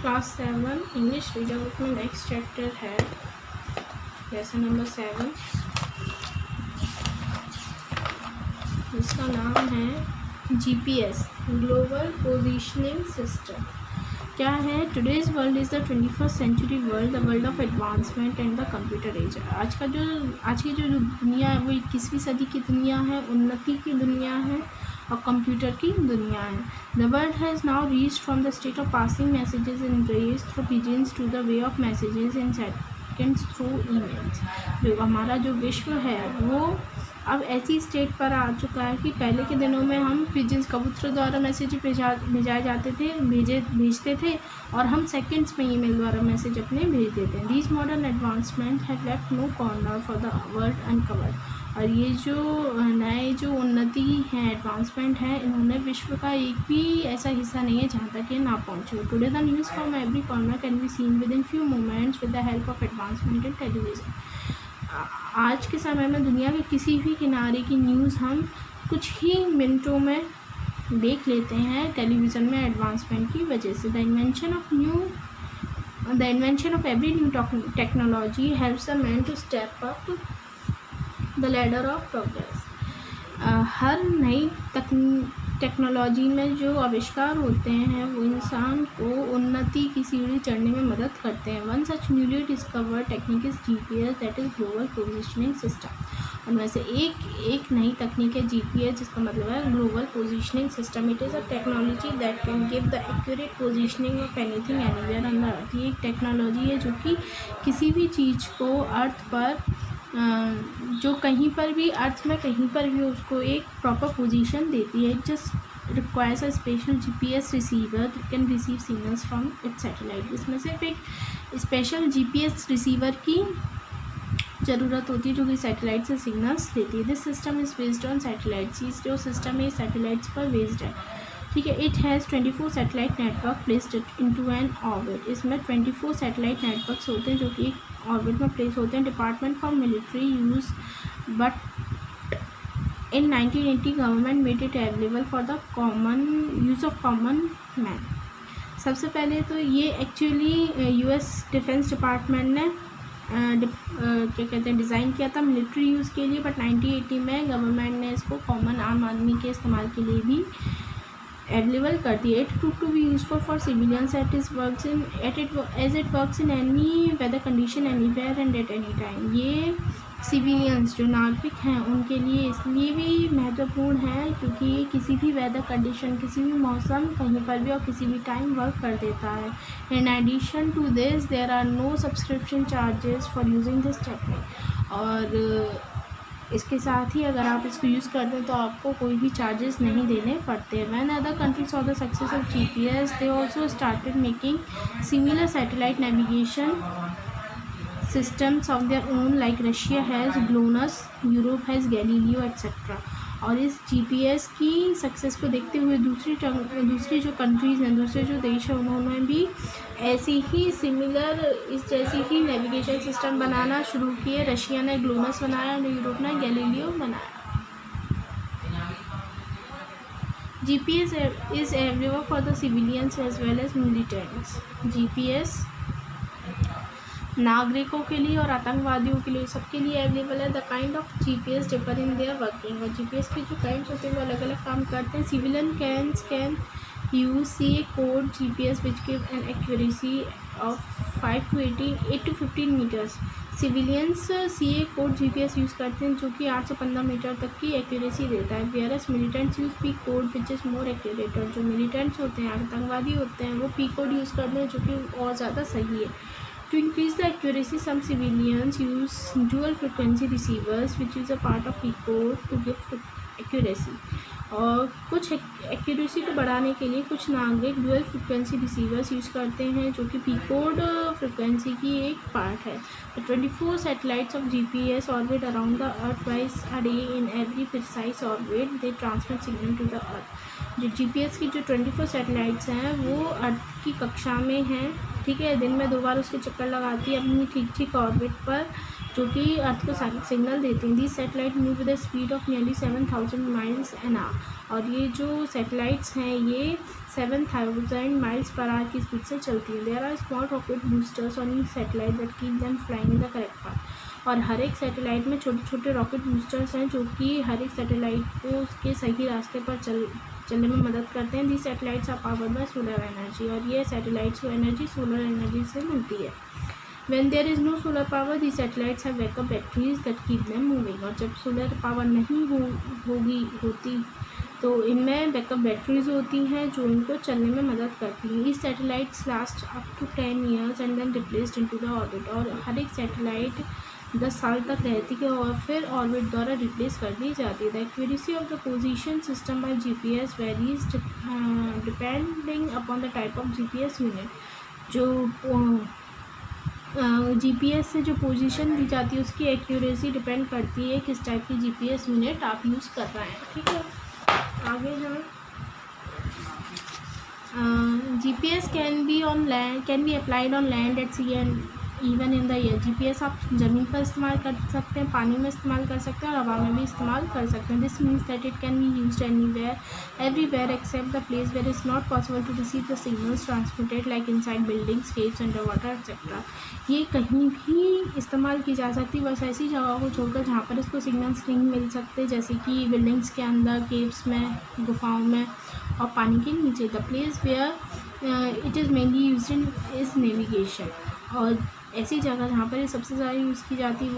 Class 7 English reader book में next chapter है lesson number 7, जिसका नाम है जीपीएस ग्लोबल पोजीशनिंग सिस्टम। क्या है? Today's world is the 21st century world, the world of advancement and the computer age. आज की जो दुनिया है वो 21वीं सदी की दुनिया है, उन्नति की दुनिया है और कंप्यूटर की दुनिया है। The world has now reached from the state of passing messages in race through pigeons to the way of messages in seconds through emails. जो हमारा जो विश्व है वो अब ऐसी स्टेट पर आ चुका है कि पहले के दिनों में हम पिजन्स कबूतर द्वारा मैसेज भेजाए जाते थे भेजते थे और हम सेकंड्स में ईमेल द्वारा मैसेज अपने भेज देते हैं। These modern advancement have left no corner for the world uncovered. और ये जो नए जो उन्नति है, एडवांसमेंट है, इन्होंने विश्व का एक भी ऐसा हिस्सा नहीं है जहाँ तक ये ना पहुँचे। Today the news from every corner can be seen with in few moments with the help of advancement in television. आज के समय में दुनिया के किसी भी किनारे की न्यूज़ हम कुछ ही मिनटों में देख लेते हैं टेलीविज़न में एडवांसमेंट की वजह से। The invention of every new technology helps the man to step up the ladder of progress. हर नई टेक्नोलॉजी में जो आविष्कार होते हैं वो इंसान को उन्नति की सीढ़ी चढ़ने में मदद करते हैं। One such newly discovered technique is GPS, that is global positioning system. उनमें से एक नई तकनीक है जीपीएस, जिसका मतलब है global positioning system. It is a technology that can give the accurate positioning of anything anywhere on the earth. ये एक टेक्नोलॉजी है जो कि किसी भी चीज़ को अर्थ पर जो कहीं पर भी अर्थ में कहीं पर भी उसको एक प्रॉपर पोजीशन देती है। Just requires a special GPS receiver that can receive signals from its satellite. इसमें सिर्फ एक स्पेशल जीपीएस रिसीवर की ज़रूरत होती है जो कि सैटेलाइट से सिग्नल्स देती है। This system is based on satellites. जो सिस्टम है सैटेलाइट्स पर बेस्ड है, ठीक है। It has 24 satellite network placed into an orbit. इसमें 24 सैटेलाइट नेटवर्क्स होते हैं जो कि एक ऑर्बिट में प्लेस होते हैं। Department for military use, but in 1980 government made it available for the use of common man. सबसे पहले तो ये एक्चुअली यूएस डिफेंस डिपार्टमेंट ने क्या कहते हैं डिज़ाइन किया था मिलिट्री यूज़ के लिए, बट 1980 में गवर्नमेंट ने इसको कॉमन आम आदमी के इस्तेमाल के लिए भी अवेलेबल कर दिया। It prove to be useful for civilians as it works in any weather condition anywhere and at any time. ये सिविलियंस जो नागरिक हैं उनके लिए इसलिए भी महत्वपूर्ण है क्योंकि ये किसी भी वेदर कंडीशन, किसी भी मौसम, कहीं पर भी और किसी भी टाइम वर्क कर देता है। In addition to this there are no subscription charges for using this technique. और इसके साथ ही अगर आप इसको यूज़ करते हैं तो आपको कोई भी चार्जेस नहीं देने पड़ते। When other countries saw the success of GPS they also started making similar satellite navigation systems of their own, like Russia has GLONASS, Europe has Galileo etcetera. और इस जीपीएस की सक्सेस को देखते हुए दूसरी जो कंट्रीज़ हैं, दूसरे जो देश हैं, उन्होंने भी ऐसी ही सिमिलर इस जैसी ही नेविगेशन सिस्टम बनाना शुरू किए। रशिया ने ग्लोनस बनाया और यूरोप ने गैलीलियो बनाया। GPS is available for the civilians as well as militants. GPS नागरिकों के लिए और आतंकवादियों के लिए सबके लिए अवेलेबल है। The kind of GPS differ in their working. और जीपीएस के जो काइंड्स होते हैं वो अलग अलग काम करते हैं। Civilian can use CA code GPS which give an accuracy of 8 to 15 metres. Civilians CA code GPS use करते हैं जो कि 8 से 15 मीटर तक की एक्यूरेसी देता है। Whereas militants use P code which is more accurate. और जो मिलिटेंट्स होते हैं, आतंकवादी होते हैं, वो पी कोड यूज़ करते हैं जो कि और ज़्यादा सही है। To increase the accuracy, some civilians use dual frequency receivers, which is a part of P-code to give accuracy. और कुछ एक्यूरेसी को बढ़ाने के लिए कुछ नागरिक डुअल फ्रिक्वेंसी रिसीवर्स यूज़ करते हैं जो कि पी-कोड फ्रिक्वेंसी की एक पार्ट है। 24 satellites of GPS orbit around the earth twice a day in every precise orbit they transmit signal to the earth। जो जीपीएस की जो 24 सैटेलाइट्स हैं वो अर्थ की कक्षा में हैं ठीक है। दिन में 2 बार उसके चक्कर लगाती है अपनी ठीक ऑर्बिट पर, जो कि अर्थ को सिग्नल देती हैं। This satellite move with the speed of nearly 7000 miles an hour. और ये जो सैटेलाइट्स हैं ये 7000 माइल्स पर आवर की स्पीड से चलती हैं। There are small rocket boosters on each satellite that keep them flying in the correct path. और हर एक सैटेलाइट में छोटे छोटे रॉकेट बूस्टर्स हैं जो कि हर एक सैटेलाइट को उसके सही रास्ते पर चलने में मदद करते हैं। The satellites are powered by solar energy. और ये सैटेलाइट्स को एनर्जी सोलर एनर्जी से मिलती है। When there is no solar power, the satellites have backup batteries that keep them moving। और जब सोलर पावर नहीं होती तो इनमें बैकअप बैटरीज होती हैं जो इनको चलने में मदद करती हैं। इस satellites last up to 10 years and then replaced into the orbit. और हर एक सैटेलाइट 10 साल तक रहती है और फिर ऑर्बिट द्वारा रिप्लेस कर दी जाती है। The accuracy of the position system by GPS varies depending upon the type of GPS unit. जो GPS से जो पोजीशन दी जाती है उसकी एक्यूरेसी डिपेंड करती है किस टाइप की GPS यूनिट आप यूज़ कर रहे हैं। ठीक है, आगे हम GPS can be applied on land at sea and even in the air. GPS आप ज़मीन पर इस्तेमाल कर सकते हैं, पानी में इस्तेमाल कर सकते हैं और हवा में भी इस्तेमाल कर सकते हैं। This means that it can be used everywhere except the place where is not possible to receive the signals transmitted like inside buildings, caves, under water etcetera. ये कहीं भी इस्तेमाल की जा सकती है, बस ऐसी जगह को छोड़कर जहाँ पर इसको सिग्नल्स नहीं मिल सकते, जैसे कि बिल्डिंग्स के अंदर, केव्स में, गुफाओं में और पानी के नीचे। The place where it is mainly used in is navigation. और ऐसी जगह जहाँ पर ये सबसे ज़्यादा यूज़ की जाती है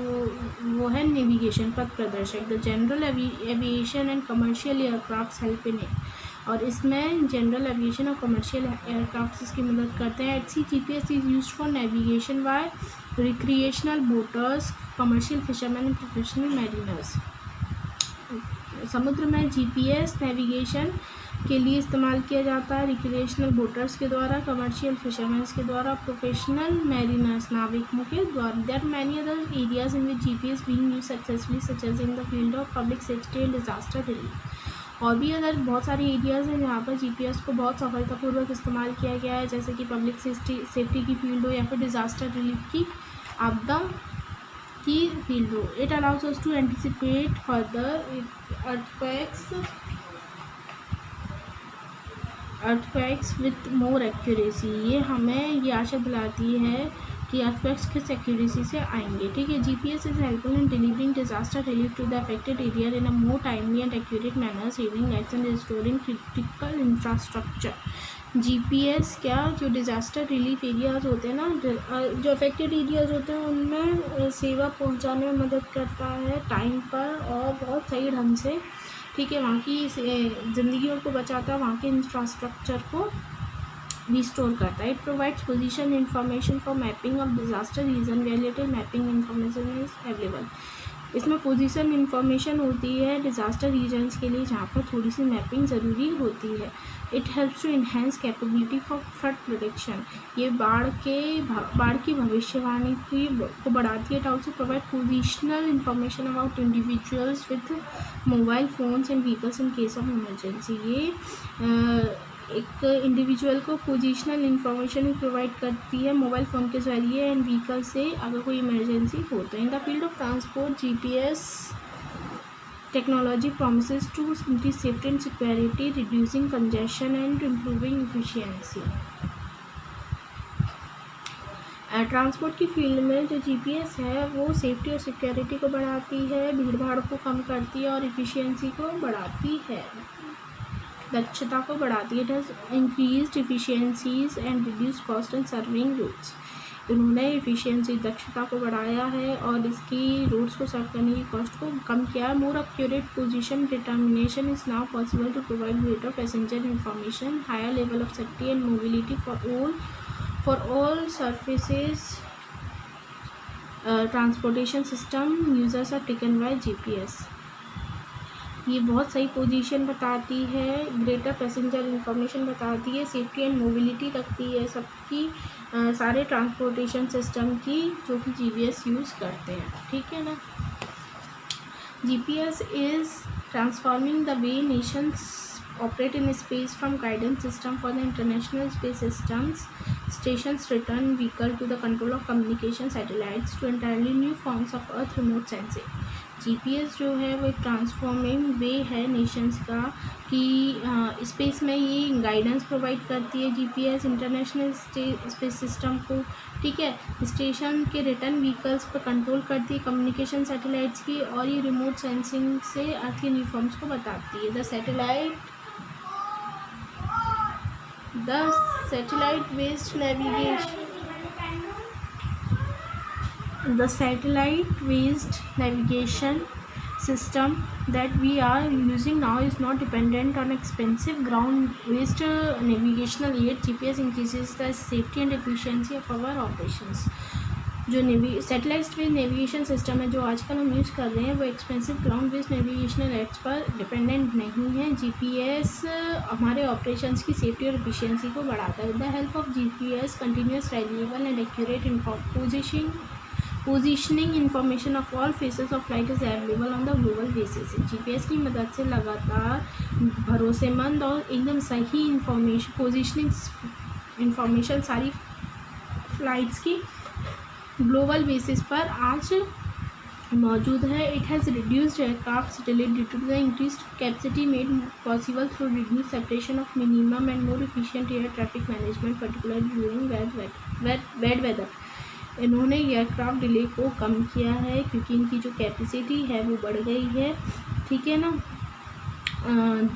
वो है नेविगेशन, पथ प्रदर्शक। The general aviation and commercial aircraft help in it. और इसमें जनरल एविएशन और कमर्शियल एयरक्राफ्ट इसकी मदद करते हैं। At sea GPS is used for navigation by recreational boaters, commercial fisherman and professional mariners. समुद्र में GPS नेविगेशन के लिए इस्तेमाल किया जाता है रिक्रिएशनल बोटर्स के द्वारा, कमर्शियल फिशरमैन्स के द्वारा, प्रोफेशनल मैरिनर्स नाविकों के द्वारा। There are many other areas in which GPS being used successfully such as in the field of public safety and disaster relief. और भी अदर बहुत सारी एरियाज़ हैं जहाँ पर GPS को बहुत सफलतापूर्वक इस्तेमाल किया गया है, जैसे कि पब्लिक सेफ्टी की फील्ड हो या फिर डिज़ास्टर रिलीफ की, आपदा की फील्ड हो। It allows us to anticipate further earthquakes with more accuracy. ये हमें ये आशा दिलाती है कि अर्थक्वेक्स किस एक्यूरेसी से आएंगे। ठीक है, GPS is helpful in delivering disaster relief to the affected area in a more timely and accurate manner, saving lifes and restoring critical infrastructure. GPS क्या जो डिज़ास्टर रिलीफ एरियाज़ होते हैं ना, जो अफेक्टेड एरियाज़ होते हैं उनमें सेवा पहुंचाने में मदद करता है टाइम पर और बहुत सही ढंग से। ठीक है, वहाँ की ज़िंदगियों को बचाता है, वहाँ के इंफ्रास्ट्रक्चर को रिस्टोर करता है। It provides position information for mapping of disaster region where little mapping information is available. इसमें पोजीशन इंफॉर्मेशन होती है डिज़ास्टर रीजन्स के लिए जहाँ पर थोड़ी सी मैपिंग ज़रूरी होती है। It helps to enhance capability for flood protection. ये बाढ़ की भविष्यवाणी को बढ़ाती है। It also provide positional information about individuals with mobile phones and vehicles in case of emergency. ये एक इंडिविजुअल को पोजीशनल इंफॉर्मेशन प्रोवाइड करती है मोबाइल फ़ोन के ज़रिए एंड व्हीकल से, अगर कोई इमरजेंसी हो तो। इन the field of transport GPS technology promises to increase safety and security, reducing congestion and improving efficiency। Transport की फील्ड में जो GPS है वो सेफ्टी और सिक्योरिटी को बढ़ाती है, भीड़ भाड़ को कम करती है और इफ़िशियंसी को बढ़ाती है, दक्षता को बढ़ाती है। It has increased efficiencies and reduce cost and serving routes. इन्होंने इफ़िशियंसी दक्षता को बढ़ाया है और इसकी रूट्स को सर्व करने की कॉस्ट को कम किया है। More accurate position determination is now possible to provide greater passenger information, higher level of safety and mobility for all surfaces transportation system users are taken by GPS। ये बहुत सही पोजीशन बताती है, ग्रेटर पैसेंजर इंफॉर्मेशन बताती है, safety and mobility रखती है सबकी, सारे ट्रांसपोर्टेशन सिस्टम की जो कि GPS यूज़ करते हैं। ठीक है ना। GPS is transforming the way Nations operate in space from guidance system for the international space systems stations return vehicle to the control of communication satellites to entirely new forms of earth remote sensing. GPS जो है वो एक transforming वे है Nations का कि space में ये guidance provide करती है जीपीएस इंटरनेशनल स्पेस सिस्टम को, ठीक है। स्टेशन के रिटर्न व्हीकल्स पर कंट्रोल करती है कम्युनिकेशन सैटेलाइट्स की, और ये रिमोट सेंसिंग से अर्थ के न्यू फॉर्म्स को बताती है। The satellite based navigation system that we are using now is not dependent on expensive ground based navigational aid. GPS increases the safety and efficiency of our operations. जो satellite based navigation system है जो आजकल हम use कर रहे हैं वो expensive ground based navigational aids पर डिपेंडेंट नहीं है। जीपीएस हमारे ऑपरेशंस की सेफ्टी और एफिशिएंसी को बढ़ाता है। With the help of GPS continuous reliable and accurate positioning information of all phases of flight is available on the global basis. जीपीएस की मदद से लगातार भरोसेमंद और एकदम सही पोजीशनिंग इंफॉर्मेशन सारी फ्लाइट्स की ग्लोबल बेसिस पर आज मौजूद है। It has reduced aircraft delay due to the increased capacity made possible through reduce separation of minimum and more efficient air traffic management particularly during bad weather. इन्होंने aircraft delay को कम किया है क्योंकि इनकी जो कैपेसिटी है वो बढ़ गई है, ठीक है ना।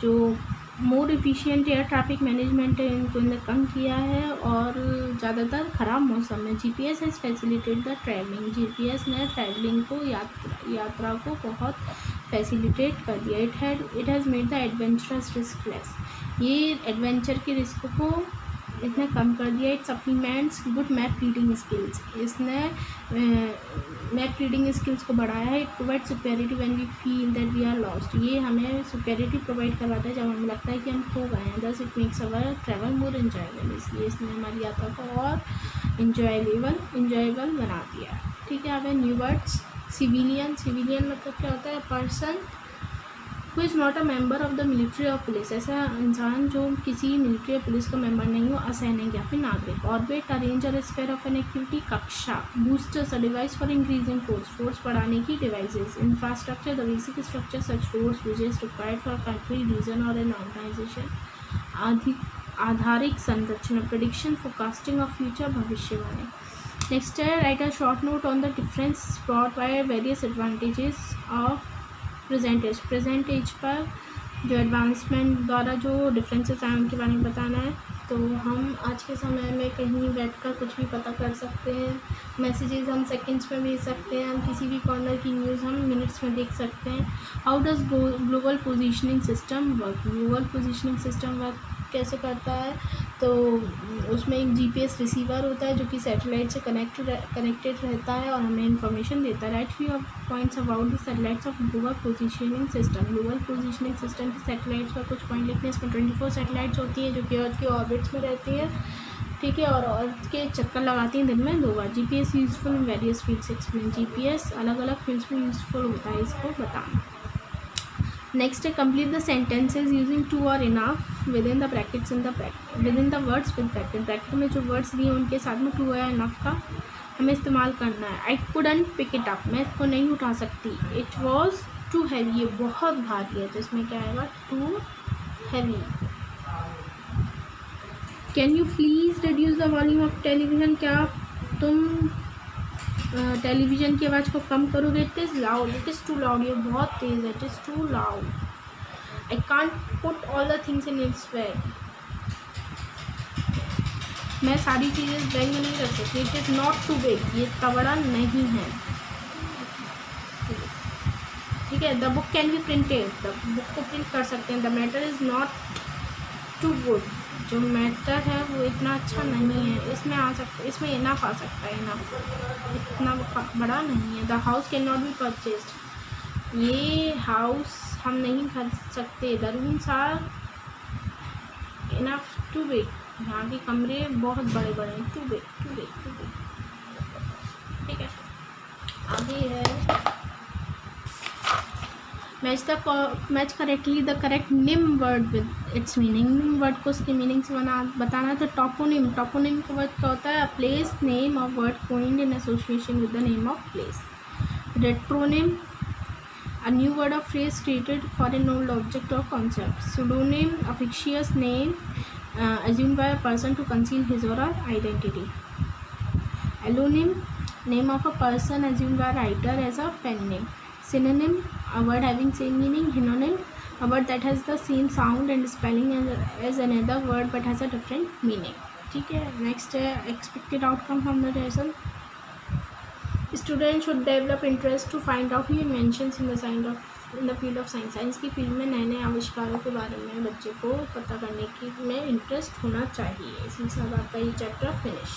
जो मोर एफिशिएंट एयर ट्रैफिक मैनेजमेंट है इनको इन्होंने कम किया है, और ज़्यादातर ख़राब मौसम में GPS has facilitate the travelling. GPS ने ट्रैवलिंग को यात्रा को बहुत फैसिलिटेट कर दिया। It has made the adventurous risk less. ये एडवेंचर के रिस्क को इसने कम कर दिया। It supplements good map reading skills. इसने मैप रीडिंग स्किल्स को बढ़ाया है। It provide security when we feel that we are lost. ये हमें सुपेरिटी प्रोवाइड करवाता है जब हमें लगता है कि हम खो गए हैं। Thus it makes our travel more enjoyable. इसलिए इसने हमारी यात्रा को और इंजॉयबल बना दिया, ठीक है। अब है न्यू वर्ड्स। सिविलियन मतलब क्या होता है? Person who is not a member of the military और पुलिस। ऐसा इंसान जो किसी मिलिट्री या पुलिस का मेंबर नहीं हो, असैनिक या फिर नागरिक। ऑर्बिट, अरेंज और स्फीयर ऑफ एन एक्टिविटी। कक्षा, boosters, a device for increasing force बढ़ाने की devices. Infrastructure, the basic structure such force which is required for country, region और एन ऑर्गेनाइजेशन। आधारिक संरचना, प्रेडिक्शन, फोरकास्टिंग ऑफ फ्यूचर, भविष्यवाणी। Next है write a short note on the difference brought by various advantages of present age पर जो advancement द्वारा जो differences हैं उनके बारे में बताना है। तो हम आज के समय में कहीं बैठकर कुछ भी पता कर सकते हैं। मैसेजेस हम सेकंड्स में भेज सकते हैं। हम किसी भी कॉर्नर की न्यूज़ हम मिनट्स में देख सकते हैं। How does global positioning system work? Global positioning system work कैसे करता है? तो उसमें एक जीपीएस रिसीवर होता है जो कि सैटेलाइट से कनेक्टेड रहता है और हमें इंफॉर्मेशन देता है। Right few of points about the satellites of global positioning system. Global positioning system की सैटेलाइट्स पर कुछ पॉइंट लिखने। इसमें 24 सैटेलाइट्स होती हैं जो कि अर्थ के ऑर्बिट्स में रहती है, ठीक है, और अर्थ के चक्कर लगाती हैं दिन में 2 बार। GPS useful in various fields explain. GPS अलग अलग फील्ड्स में यूजफुल होता है, इसको बताना। नेक्स्ट है complete the sentences using too और enough within the brackets within the words with bracket. Bracket में जो वर्ड्स दिए उनके साथ में टू या इनफ का हमें इस्तेमाल करना है। I couldn't pick it up, मैं इसको नहीं उठा सकती। इट वॉज टू हैवी, ये बहुत भारी है, तो इसमें क्या आएगा? Too heavy. Can you please reduce the volume of television? क्या तुम टेलीविज़न की आवाज़ को कम करोगे? It is loud, it is too loud, ये बहुत तेज़ है। It is too loud. I can't put all the things in its bag, मैं सारी चीज़ें इस बैग में नहीं रख सकती। It is not too big, ये इतना बड़ा नहीं है, ठीक है। The book can be printed, the book को प्रिंट कर सकते हैं। The matter is not too good, जो मैटर है वो इतना अच्छा नहीं है। इसमें आ सकता, इसमें इनफ आ सकता है, इनफ इतना बड़ा नहीं है। The house can not be purchased, ये हाउस हम नहीं खरीद सकते। The rooms are enough too big, यहाँ के कमरे बहुत बड़े बड़े हैं। टू बिग, ठीक है। आगे है मैच करेक्टली द करेक्ट निम वर्ड विद इट्स मीनिंग। निम वर्ड को उसकी मीनिंग से बताना। तो टॉपोनिम, टॉपोनिम का वर्ड क्या होता है? अ प्लेस नेम और word coined in association with the name of place. Retronym, a new word or phrase created for an old object or concept. Pseudonym, a fictitious name assumed by a person to conceal his or her identity. Allonym, name of a person assumed by a writer as a pen name. Synonym, a word having same meaning. Homonym, a word that has the same sound and spelling as another word but has a different meaning. ठीक है, next है expected outcome from the lesson. Students should develop interest to find out new inventions in the field of science. Science की field में नए नए आविष्कारों के बारे में बच्चे को पता करने की में इंटरेस्ट होना चाहिए। इसमें सब आपका ये चैप्टर फिनिश।